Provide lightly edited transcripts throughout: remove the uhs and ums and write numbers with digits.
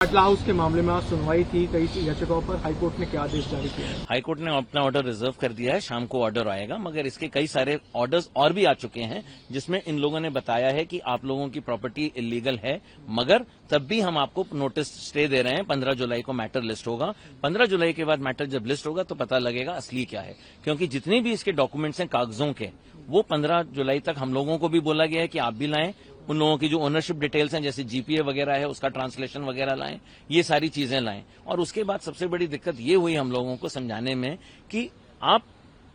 बाटला house के मामले में आज सुनवाई थी, कई याचिकाओं पर हाईकोर्ट ने क्या आदेश जारी किया है? हाईकोर्ट ने अपना ऑर्डर रिजर्व कर दिया है, शाम को ऑर्डर आएगा, मगर इसके कई सारे ऑर्डर्स और भी आ चुके हैं जिसमें इन लोगों ने बताया है कि आप लोगों की प्रॉपर्टी इलीगल है, मगर तब भी हम आपको नोटिस स्टे दे रहे हैं। 15 जुलाई को मैटर लिस्ट होगा। 15 जुलाई के बाद मैटर जब लिस्ट होगा तो पता लगेगा असली क्या है, क्योंकि जितने भी इसके डॉक्यूमेंट्स हैं कागजों के, वो 15 जुलाई तक हम लोगों को भी बोला गया है कि आप भी लाएं। उन लोगों की जो ओनरशिप डिटेल्स हैं, जैसे जीपीए वगैरह है, उसका ट्रांसलेशन वगैरह लाएं, ये सारी चीजें लाएं। और उसके बाद सबसे बड़ी दिक्कत ये हुई हम लोगों को समझाने में कि आप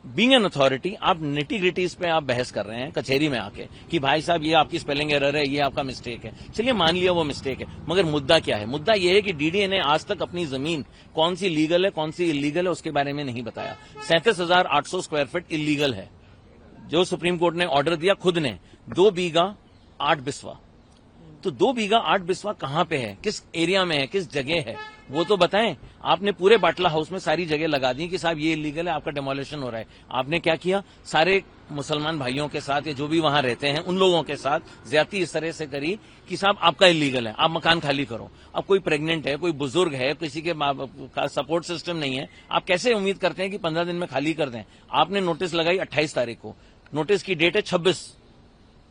बीइंग एन अथॉरिटी, आप निटी ग्रिटीज पे आप बहस कर रहे हैं कचहरी में आके कि भाई साहब ये आपकी स्पेलिंग एरर है, ये आपका मिस्टेक है। चलिए मान लिया वो मिस्टेक है, मगर मुद्दा क्या है? मुद्दा ये है कि डीडीए ने आज तक अपनी जमीन कौन सी लीगल है, कौन सी इलीगल है, उसके बारे में नहीं बताया। 37,800 स्क्वायर फीट इलीगल है, जो सुप्रीम कोर्ट ने ऑर्डर दिया खुद ने। 2 बीघा 8 बिस्वा, तो 2 बीघा 8 बिस्वा कहां पे है, किस एरिया में है, किस जगह है, वो तो बताएं। आपने पूरे बाटला हाउस में सारी जगह लगा दी कि साहब ये इलीगल है, आपका डेमोलिशन हो रहा है। आपने क्या किया? सारे मुसलमान भाइयों के साथ या जो भी वहां रहते हैं उन लोगों के साथ ज्यादती इस तरह से करी कि साहब आपका इलीगल है, आप मकान खाली करो। अब कोई प्रेग्नेंट है, कोई बुजुर्ग है, किसी के सपोर्ट सिस्टम नहीं है, आप कैसे उम्मीद करते हैं कि 15 दिन में खाली कर दें? आपने नोटिस लगाई 28 तारीख को, नोटिस की डेट है 26।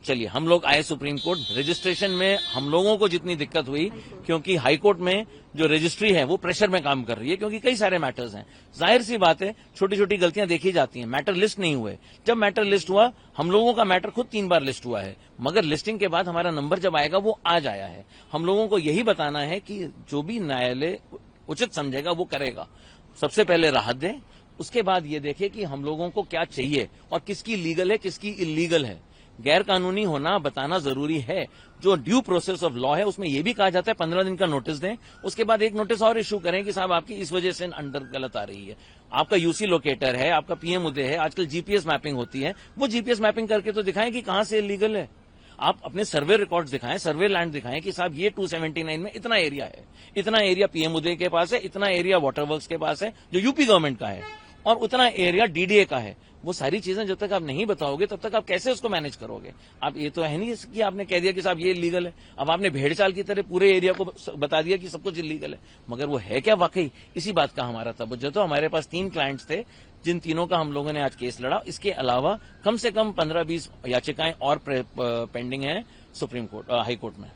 चलिए हम लोग आए सुप्रीम कोर्ट, रजिस्ट्रेशन में हम लोगों को जितनी दिक्कत हुई, क्योंकि हाईकोर्ट में जो रजिस्ट्री है वो प्रेशर में काम कर रही है, क्योंकि कई सारे मैटर्स हैं। जाहिर सी बात है छोटी छोटी गलतियां देखी जाती हैं। मैटर लिस्ट नहीं हुए। जब मैटर लिस्ट हुआ, हम लोगों का मैटर खुद 3 बार लिस्ट हुआ है, मगर लिस्टिंग के बाद हमारा नंबर जब आएगा वो आज आया है। हम लोगों को यही बताना है कि जो भी न्यायालय उचित समझेगा वो करेगा। सबसे पहले राहत दें, उसके बाद ये देखे कि हम लोगों को क्या चाहिए और किसकी लीगल है, किसकी इलीगल है। गैर कानूनी होना बताना जरूरी है। जो ड्यू प्रोसेस ऑफ लॉ है उसमें यह भी कहा जाता है 15 दिन का नोटिस दें, उसके बाद एक नोटिस और इशू करें कि साहब आपकी इस वजह से अंडर गलत आ रही है। आपका यूसी लोकेटर है, आपका पीएम उदय है, आजकल जीपीएस मैपिंग होती है, वो जीपीएस मैपिंग करके तो दिखाएं कि कहां से इलीगल है। आप अपने सर्वे रिकॉर्ड्स दिखाएं, सर्वे लैंड दिखाएं कि साहब ये 279 में इतना एरिया है, इतना एरिया पीएम उदय के पास है, इतना एरिया वाटर वर्क्स के पास है जो यूपी गवर्नमेंट का है, और उतना एरिया डीडीए का है। वो सारी चीजें जब तक आप नहीं बताओगे तब तक आप कैसे उसको मैनेज करोगे? आप ये तो है नहीं कि आपने कह दिया कि साहब ये इलीगल है, अब आपने भेड़चाल की तरह पूरे एरिया को बता दिया कि सब कुछ इलीगल है, मगर वो है क्या वाकई? इसी बात का हमारा तवज्जो। तो हमारे पास 3 क्लाइंट्स थे जिन तीनों का हम लोगों ने आज केस लड़ा। इसके अलावा कम से कम 15-20 याचिकाएं और पेंडिंग है सुप्रीम कोर्ट, हाई कोर्ट में।